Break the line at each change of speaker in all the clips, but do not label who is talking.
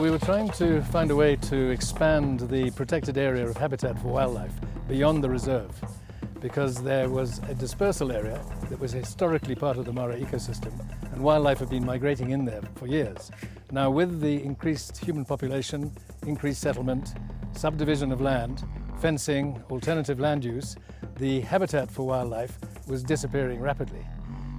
We were trying to find a way to expand the protected area of habitat for wildlife beyond the reserve, because there was a dispersal area that was historically part of the Mara ecosystem, and wildlife have been migrating in there for years. Now, with the increased human population, increased settlement, subdivision of land, fencing, alternative land use, the habitat for wildlife was disappearing rapidly.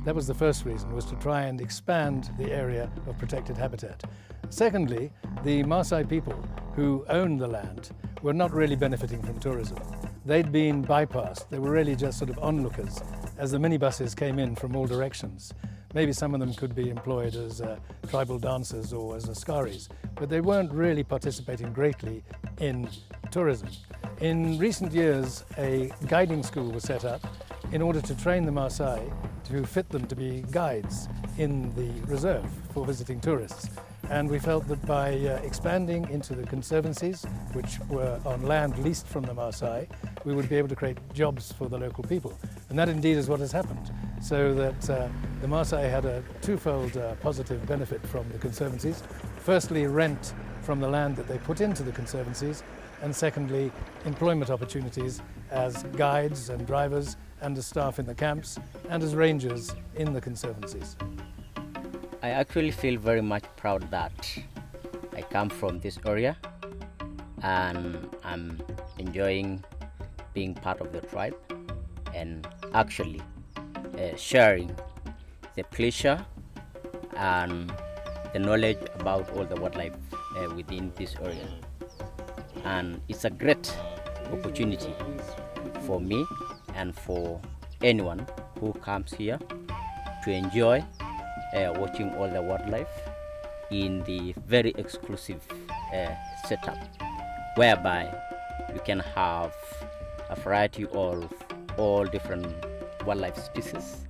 That was the first reason, was to try and expand the area of protected habitat. Secondly, the Maasai people who owned the land were not really benefiting from tourism. They'd been bypassed. They were really just sort of onlookers as the minibuses came in from all directions. Maybe some of them could be employed as tribal dancers or as askaris, but they weren't really participating greatly in tourism. In recent years, a guiding school was set up in order to train the Maasai to fit them to be guides in the reserve for visiting tourists. And we felt that by expanding into the conservancies, which were on land leased from the Maasai, we would be able to create jobs for the local people. And that indeed is what has happened. So that the Maasai had a twofold positive benefit from the conservancies. Firstly, rent from the land that they put into the conservancies, and secondly, employment opportunities as guides and drivers and as staff in the camps and as rangers in the conservancies.
I actually feel very much proud that I come from this area and I'm enjoying being part of the tribe and actually sharing the pleasure and the knowledge about all the wildlife within this area. And it's a great opportunity for me and for anyone who comes here to enjoy watching all the wildlife in the very exclusive setup, whereby you can have a variety of all different wildlife species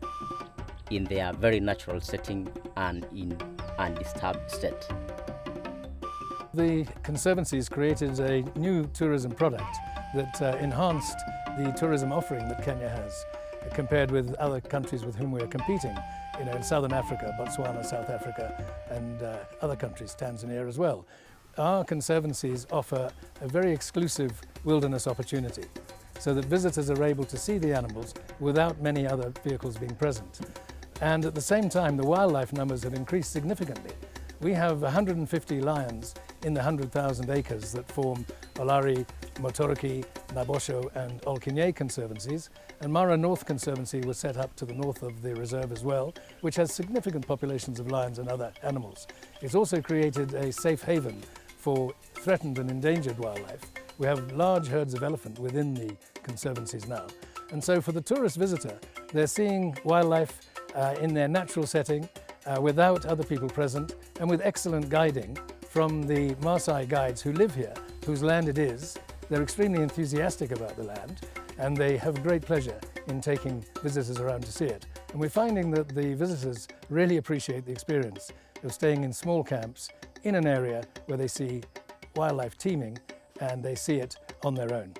in their very natural setting and in undisturbed state.
The conservancies created a new tourism product that enhanced the tourism offering that Kenya has compared with other countries with whom we are competing. You know, in Southern Africa, Botswana, South Africa, and other countries, Tanzania as well. Our conservancies offer a very exclusive wilderness opportunity so that visitors are able to see the animals without many other vehicles being present. And at the same time, the wildlife numbers have increased significantly. We have 150 lions in the 100,000 acres that form Olari, Motoroki, Nabosho and Ol Kinyei Conservancies, and Mara North Conservancy was set up to the north of the reserve as well, which has significant populations of lions and other animals. It's also created a safe haven for threatened and endangered wildlife. We have large herds of elephant within the conservancies now. And so for the tourist visitor, they're seeing wildlife in their natural setting, without other people present, and with excellent guiding from the Maasai guides who live here, whose land it is. They're extremely enthusiastic about the land, and they have great pleasure in taking visitors around to see it. And we're finding that the visitors really appreciate the experience of staying in small camps in an area where they see wildlife teeming, and they see it on their own.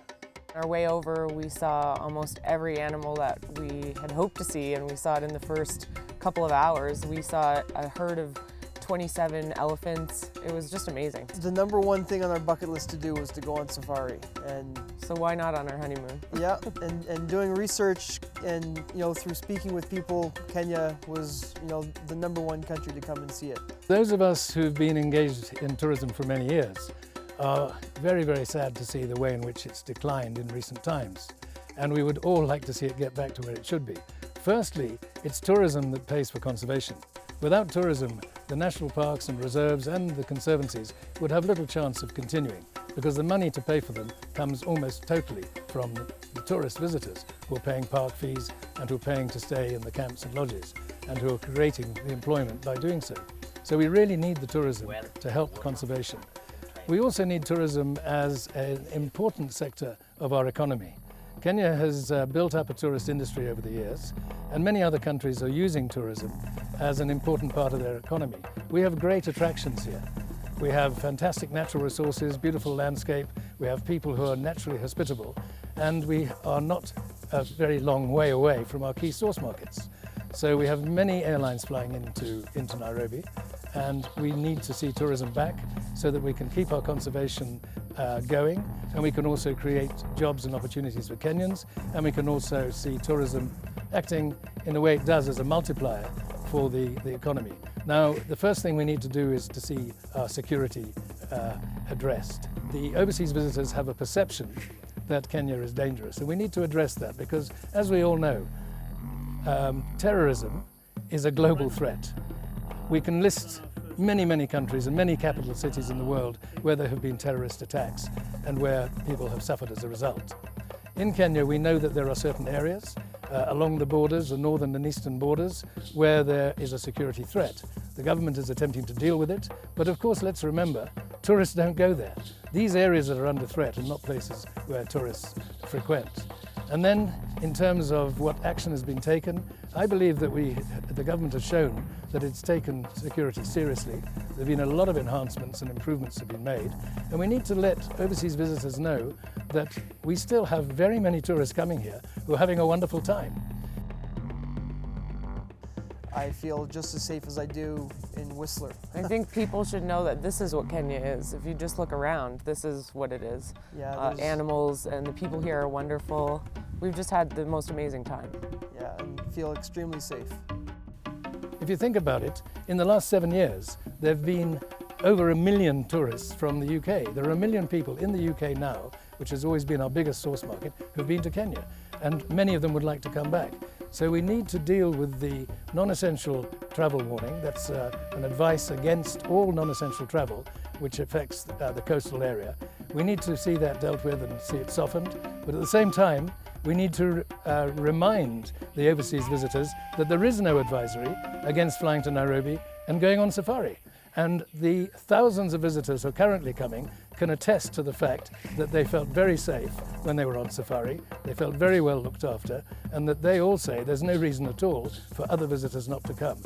On our way over, we saw almost every animal that we had hoped to see, and we saw it in the first couple of hours. We saw a herd of 27 elephants. It was just amazing.
The number one thing on our bucket list to do was to go on safari, and
so why not on our honeymoon?
Yeah, and doing research and through speaking with people, Kenya was the number one country to come and see it.
Those of us who've been engaged in tourism for many years are very, very sad to see the way in which it's declined in recent times, and we would all like to see it get back to where it should be. Firstly, it's tourism that pays for conservation. Without tourism, the national parks and reserves and the conservancies would have little chance of continuing, because the money to pay for them comes almost totally from the tourist visitors who are paying park fees and who are paying to stay in the camps and lodges and who are creating the employment by doing so. So we really need the tourism to help conservation. We also need tourism as an important sector of our economy. Kenya has built up a tourist industry over the years, and many other countries are using tourism as an important part of their economy. We have great attractions here. We have fantastic natural resources, beautiful landscape, we have people who are naturally hospitable, and we are not a very long way away from our key source markets. So we have many airlines flying into Nairobi, and we need to see tourism back so that we can keep our conservation going, and we can also create jobs and opportunities for Kenyans, and we can also see tourism acting in the way it does as a multiplier for the economy. Now, the first thing we need to do is to see our security addressed. The overseas visitors have a perception that Kenya is dangerous, and we need to address that because, as we all know, terrorism is a global threat. We can list many countries and many capital cities in the world where there have been terrorist attacks and where people have suffered as a result. In Kenya, we know that there are certain areas along the borders, the northern and eastern borders, where there is a security threat. The government is attempting to deal with it, but of course, let's remember, tourists don't go there. These areas that are under threat are not places where tourists frequent. And then, in terms of what action has been taken, I believe that the government has shown that it's taken security seriously. There have been a lot of enhancements and improvements have been made, and we need to let overseas visitors know that we still have very many tourists coming here who are having a wonderful time.
I feel just as safe as I do in Whistler.
I think people should know that this is what Kenya is. If you just look around, this is what it is.
Yeah,
animals and the people here are wonderful. We've just had the most amazing time.
yeah, and feel extremely safe.
If you think about it, in the last 7 years, there have been over 1 million tourists from the UK. There are 1 million people in the UK now, which has always been our biggest source market, who've been to Kenya, and many of them would like to come back. So we need to deal with the non-essential travel warning. That's an advice against all non-essential travel, which affects the coastal area. We need to see that dealt with and see it softened, but at the same time, we need to remind the overseas visitors that there is no advisory against flying to Nairobi and going on safari. And the thousands of visitors who are currently coming can attest to the fact that they felt very safe when they were on safari, they felt very well looked after, and that they all say there's no reason at all for other visitors not to come.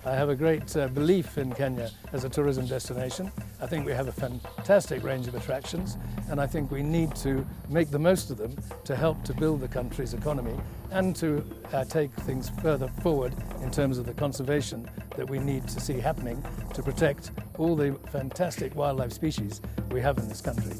I have a great belief in Kenya as a tourism destination. I think we have a fantastic range of attractions, and I think we need to make the most of them to help to build the country's economy and to take things further forward in terms of the conservation that we need to see happening to protect all the fantastic wildlife species we have in this country.